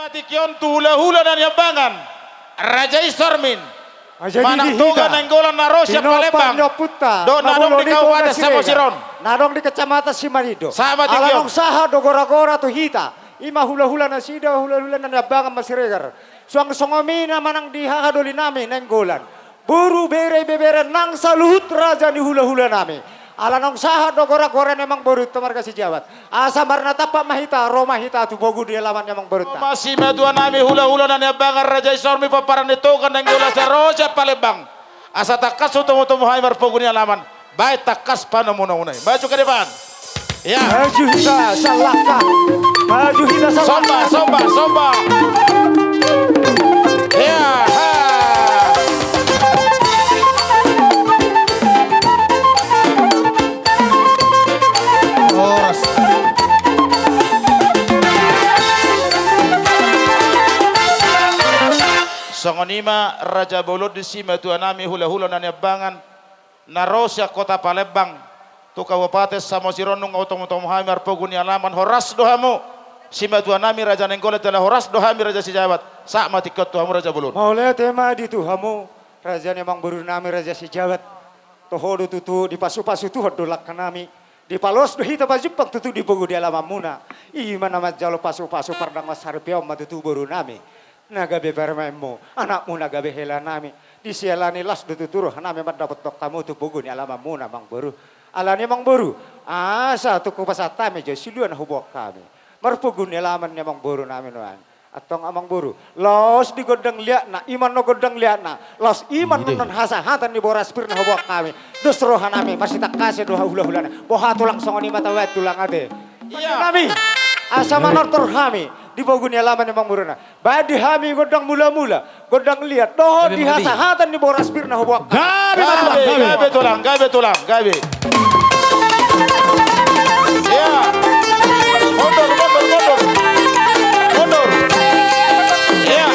Matikion tu hula-hula dan yambangan. Raja Istormin. Manang tuga nenggolan narosya Palembang. Do nadong di Kabupaten Samosiron. Nadong di Kecamatan Simanido. Sama tikion. Alanong saha do gora-gora tu hita. Ima hula-hula na sida, hula-hula na yambangan masiregar. Suang songomina manang di hakadoli nami nenggolan. Buru bere-bebere nang saluhut raja ni hula-hula nami. Alanong saha do gora-gora nemang borut tamarga si Jawat. Asa marna tapak mahita, roma hita tu bogu di alaman nemang borut. Masih maduan nami hula-hula dan yambangan Raja Istormin paparan itu kan nenggolan seroja Palembang. Asa takas utama-utama hai marpogu ni alaman. Baik takas panamunah-munah. Maju ke depan. Ya. Maju hita salaka. Maju hita salaka. Somba. Ya. Songonima Raja Bolod di sima tuanami hula-hula na niabangan narosya kota Palembang tu Kabupaten Samosiron nung otong-otong hamar poguni alaman horas dohamu sima tuanami Raja Nenggolan telah horas dohami Raja Sijawat sak mati kot tuhamu Raja Bolod. Maulaya tema di tuhamu Raja nemang baru nami Raja Sijawat tohodo tutu di pasu-pasu tuh dolak kanami di palos do hita pajupang tutu di bogu di alaman muna ima nama jalo pasu-pasu pardang masarpiam matutu baru nami. Nagabe permemo, anakmu nagabe hela nami. Di sialani las tuturu nami mendapat tok kamu tu bugun alaman muna mang baru. Alani mang baru. Asa tu kupasata meja siluan hubok kami. Marpugun alaman mang baru nami noan. Atong amang baru. Los di godang liat na iman no godang liat na. Los iman non hasa hatan di boras pirna hubok kami. Dus rohan nami masih tak kasih doha hula-hulana. Boha tulang songoni mata wet tulang ade. Iya. Nami asa manor kami. Di bogunya lama memang muruna. Badi hami godang mula-mula, godang lihat. Doh di hasahatan di boras pirna hubak. Gabe tulang. Ya. Mundur. Ya.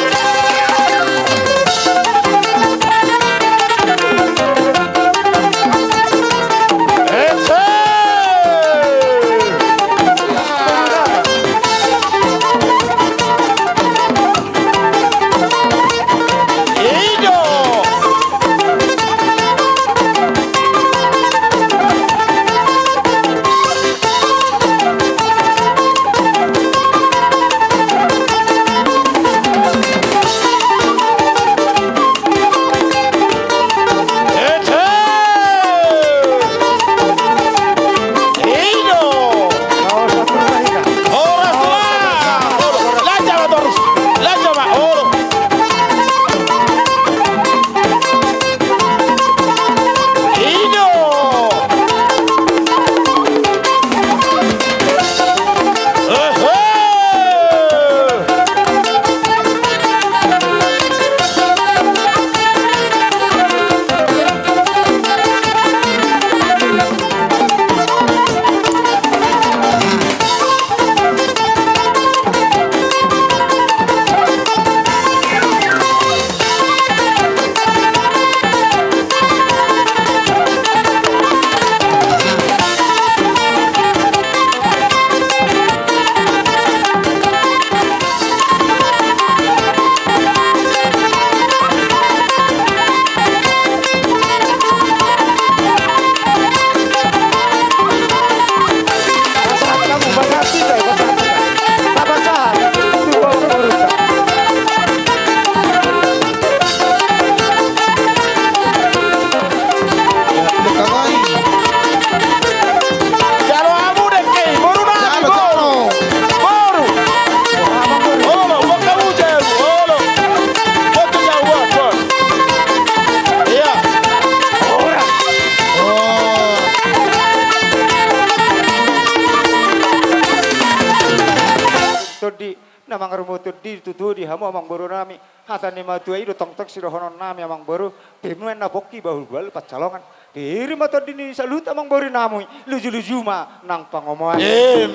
Namang remoto di tutu di hamu amang baru nami hatan ni matua itu tong-tong sirohonon nami amang baru pemuen na boki bahul bal pacalongan diri mata dini salut amang baru namu luju-luju ma nang pangomoan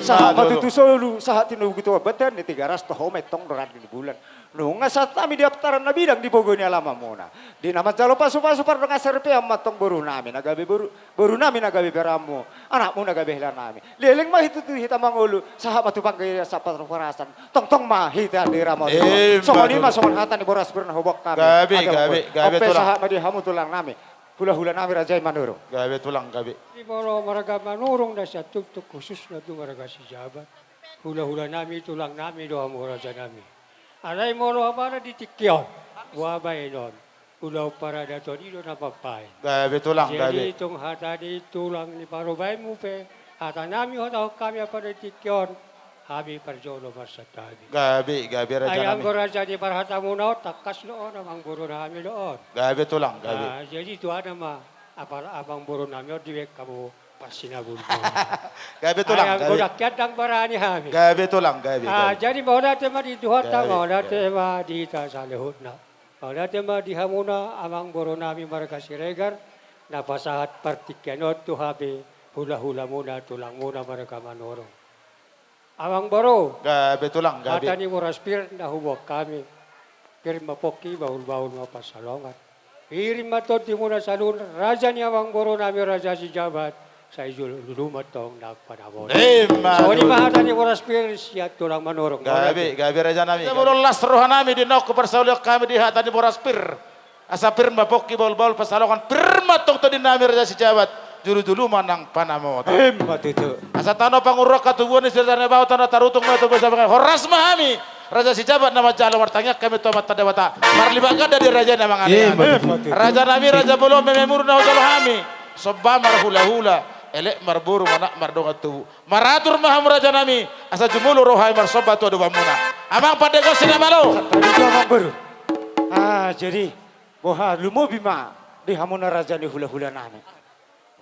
sahat matutu solu sahat tinu gitu beten di 300 tohome tong doran di bulan Nunga saat kami daftaran na bidang di bogo ni alama muna. Di nama jalo pasu-pasu pardo ngaserpe matong boru nami nagabi boru nami nagabi beramu. Anak mu nagabi hilan nami. Leleng mah itu tuh hita mangulu sahabat tu panggil sapat perasan. Tong mah hita di ramo. Songon ima songon hata ni boras pernah hobok kami. Gabi Ope tulang. sahabat di hamu tulang nami. Hula-hula nami raja manurung. Gabi tulang gabi. Di bawah marga manurong na siya tuktuk khusus na ito marga si Jabat. Hula-hula nami, tulang nami, doha mo raja nami. Alay mo lo para di tikyaw. Wabay nun. Ulaw para dato dito na papay. Gabi tulang Jadi gabi. itong hata di tulang ni parubay mo pe. Hata nami hotaw kami para tikyaw. Habi parjolo marsatabi. Gabi raja Ay ang nami. raja di parhata mo na takas loon ang buro nami loon. Gabi tulang gabi. Jadi itu ada mah abang buro nami o diwek kamu pasinabul. Gabi tulang Ayang gabi. godakyat ang barani hami. Gabi tulang gabi. Jadi mau natin ma di duhata, Gabi, mau natin ma di sa lehut na. Mau natin ma di hamuna amang boro nami marga siregar na pasahat partikyanot tu habi hula-hula muna tulang muna marga manorong. Amang boro, Gabi tulang gabi. kata ni Muraspir na huwag kami. Pirim mapoki, bahul-bahul mapasalongan. Pirim matot di muna salun, raja ni amang boro nami raja si Jabat. Sa ijul lumat tong nagpanabon. So ni mahata ni Muraspir siya tulang manorong. Gabi raja nami. Sebelum las roha nami di nok persaulio kami di hata di boraspir. Asa pirma pokki bol pasalongan pirma tong to di nami raja si Jabat. Juru manang panamot. Hemat itu. Asa tano pangurok katubuan di sirtane bau tano tarutung metu bersama horas mahami. Raja si Jabat nama jalo wartanya kami tomat tadewata. Marlibaga dari raja nama ngane. Raja nami raja belum mememur na jalo hami. Sobba marhula-hula. Elek marburu mana mardonga tubu. Maratur maham raja nami. Asa jumulu rohai marsoba tu adu bamuna. Amang padego sina malo. Tadi itu amang baru. Jadi boha lumo bima di hamuna raja ni hula-hula nami.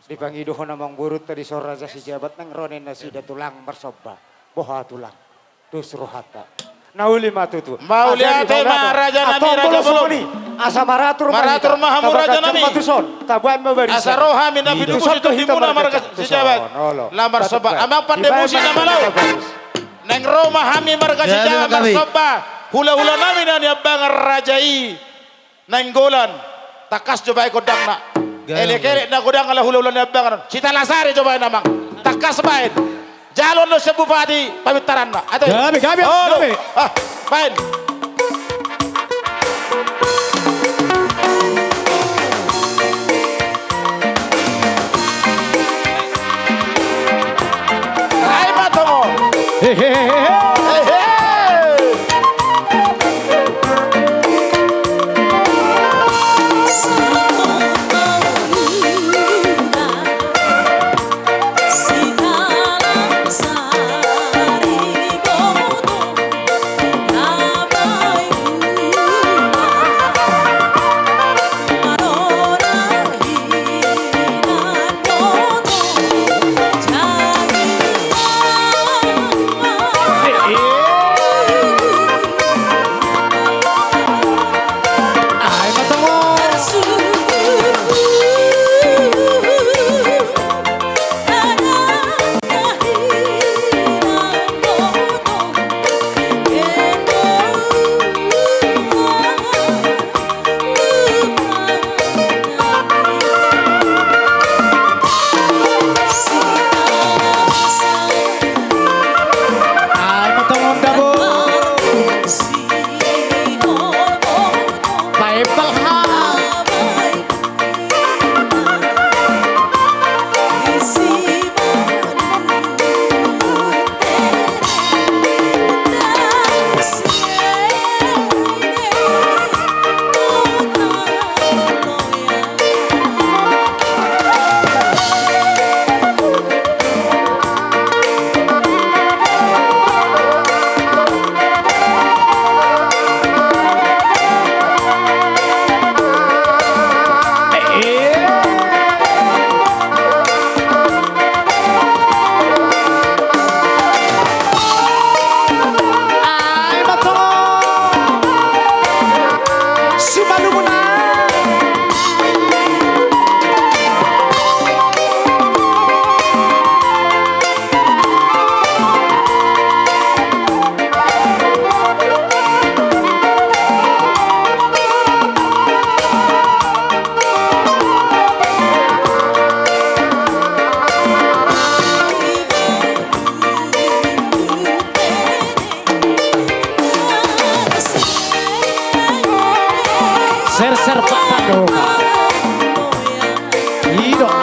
Di pangidohon amang burut tadi sor raja si Jabat nang ronen na sida tulang marsoba. Boha tulang. Dus rohata. Nauli matutu. Mauli ate ma raja nami raja belum. Asa maratur mahamu raja nami. Tabuan memberi. Asa roha mina bidukus itu himuna marga si Jabat. Lamar soba. Amang pandebusi na malo. Neng Roma hami marga si Jabat marsoba. Hula-hula nami na ni abang rajai. Neng golan. Takas coba kodang na. Ele-kere na kodang ala hula-hula ni abang. Cita lasari coba namang. Takas bain. Jalon lo sebupati pamitaran na. Gabi. Bain. Ay matongo. Hehe. Segala sari bodoh,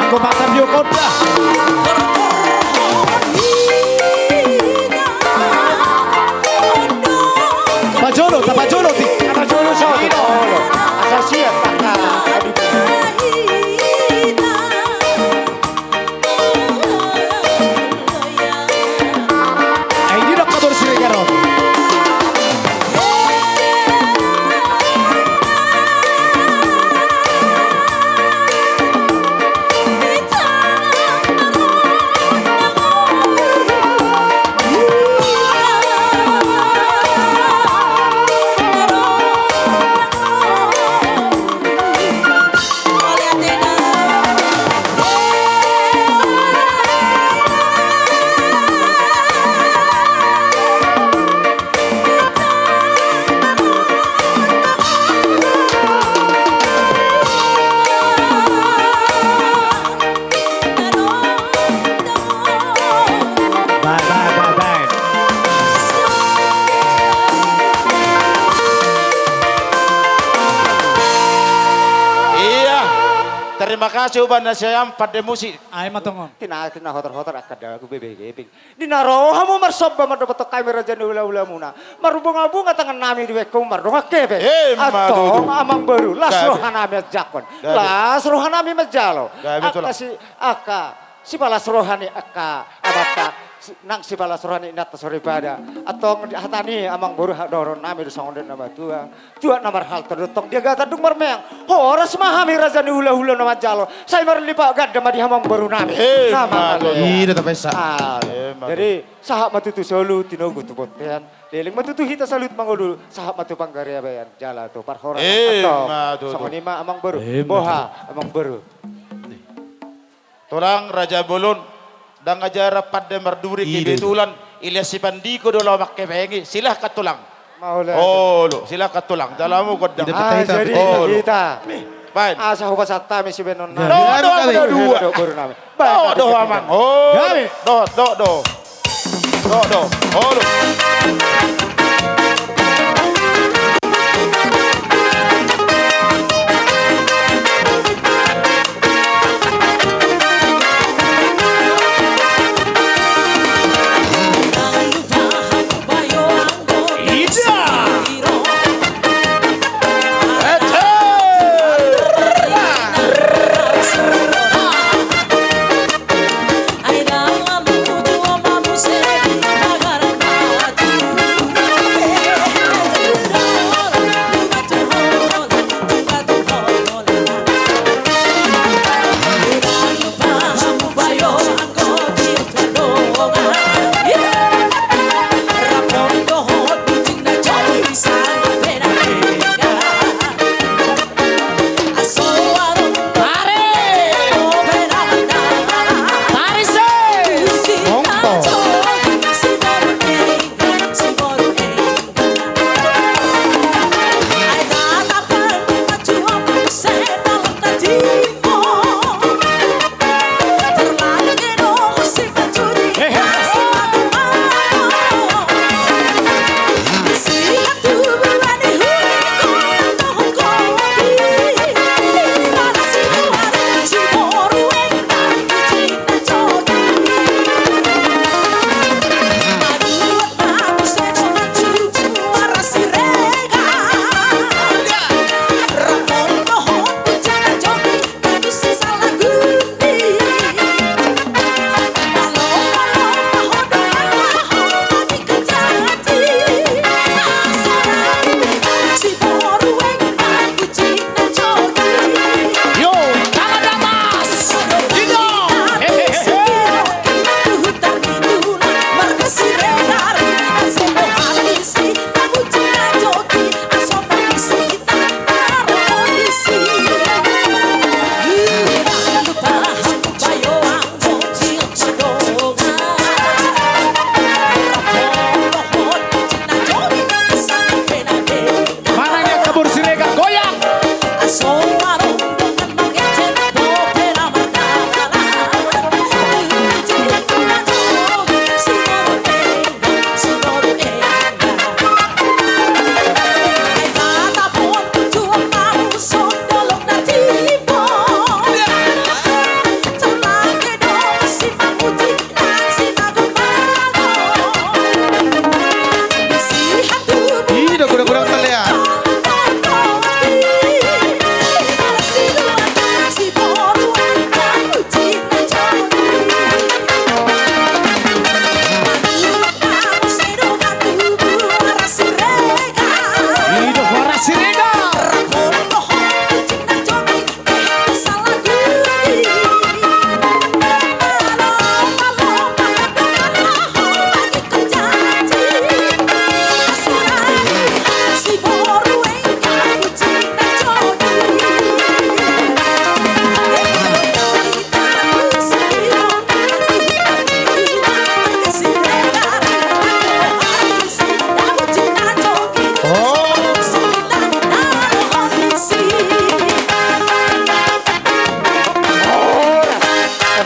Aku makan Yokoda. Pajolo, tapajolo ti. Apa jolo sa tolo. Asal siya taka. Ay di nak kabur sini karon. Bye bye bye bye. Iya. Terima kasih uban na siyam pada musik. Ay matongon. Tina hotor-hotor akada aku bebek. Dinaro hamu marsob madapat kami raja ni ula-ula muna. Marubunga-bunga tangan nami di wekum marunga kebe. Atong amang baru las rohan nami jakon. Las rohan nami majalo. Aka si balas rohani aka abata nang si balas rohani nata sore pada. Atong hatani amang baru doron nami dosangon nama tua. Tua namar hal terdotong dia gata dung marmeang. Horas mahami raja ni ula-ula nama jalo. Saya marlipa gada madi hamang baru nami. Nama Ida tapesa. Jadi sahak matutu solu tinogu tu botean. Deling matutu hita salut mangodu sahak matu panggaria bayan jala tu parhora atau songonima amang baru. Boha amang baru. Tulang Raja Bolon dan ngajara pada merduri kebetulan Ilyas si Pandiko dolo makke pengi silah katulang. Maulah. Oh lo silah katulang dalamu kodang. Jadi Oh, lo. kita. Baik. Asa hupas atami si benon. Dua. baru nami. Do amang. Oh. Gabi. Do. Oh lo. Ay, dama, mutu, mamu, se, magarabati.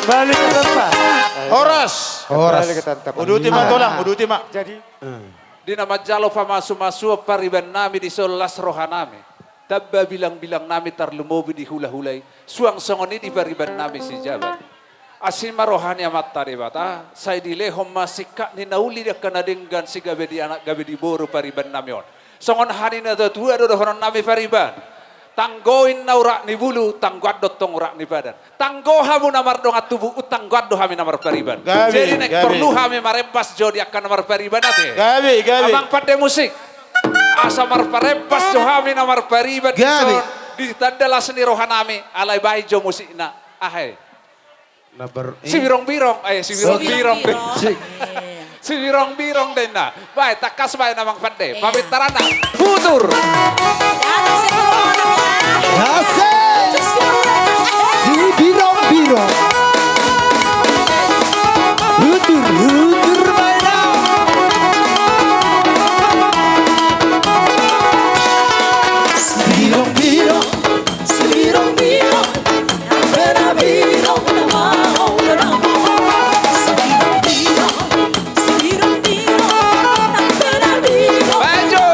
Kembali ke tempat. Horas. Kembali ke tempat. Uduti ma tulang, uduti ma. Jadi Di nama jalo pamasu-masu pariban nami di solas rohanami. Dabba bilang-bilang nami tarlumobi di hula-hulay. Suang songoni di pariban nami si jabat. Asima rohani amat taribata. Saya dilehom masika ni nauli dia kena denggan si gabe di anak gabe di boru pariban nami on. Songon hani na tua dohonon nami pariban. Tanggoin naurak ni bulu, tangguat dotong urak ni badan. Tanggo hamu namar dongat tubuh, tangguat dohami namar pariban. Gabi, Jadi nek gabi. perlu hami marempas jodi akan namar pariban ate. Gabi, gabi. Abang pada musik. Asa mar parempas johami namar pariban Gabi. dison. Di tandala seni rohanami alai bahi jo musikna. Ahe. Si birong-birong, si birong-birong. Si birong-birong din na. Baik, takas baik namang pande. Pamitarana. Futur. Asik. Si birong-birong. Hutur mainan. Si birong-birong. Si birong-birong. Birong-birong na mau na mau. Si birong-birong. Si birong-birong. Birong-birong. Maju.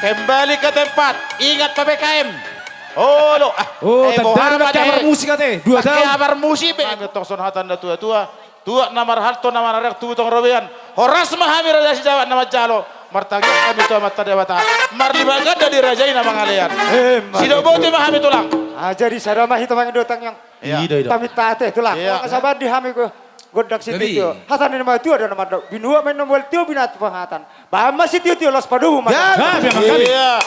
Kembali ke tempat. Ingat PPKM. Oh lo. Oh, tanda na kabar musik ate. Dua tahun. Kabar musik. Kami tongson hatan da tua. Tua namar halto namar arek tu tong robean. Horas mahami raja si Jawa nama jalo. Martagi kami tu mata dewata. Marlibaga dari raja nama ngalian. Sido bote mahami tulang. jadi sarama hito mang dotang yang pamit tate tulang. Iya. Kasabar di hami ko godak situ Gabi. tio. Hatan ni nama tio ada nama binua men nomor tio binat penghatan. Bahama si tio los paduhu mah. Ya, biar kami. Iya.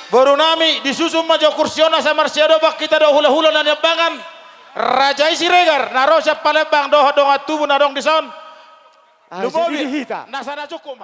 Boru nami disusun majo kursiona sama Marsiado bak kita do hula-hula na nyabangan Raja Siregar narosya Palembang doh donga tubuh na dong dison. Lumobi. Nasana cukup.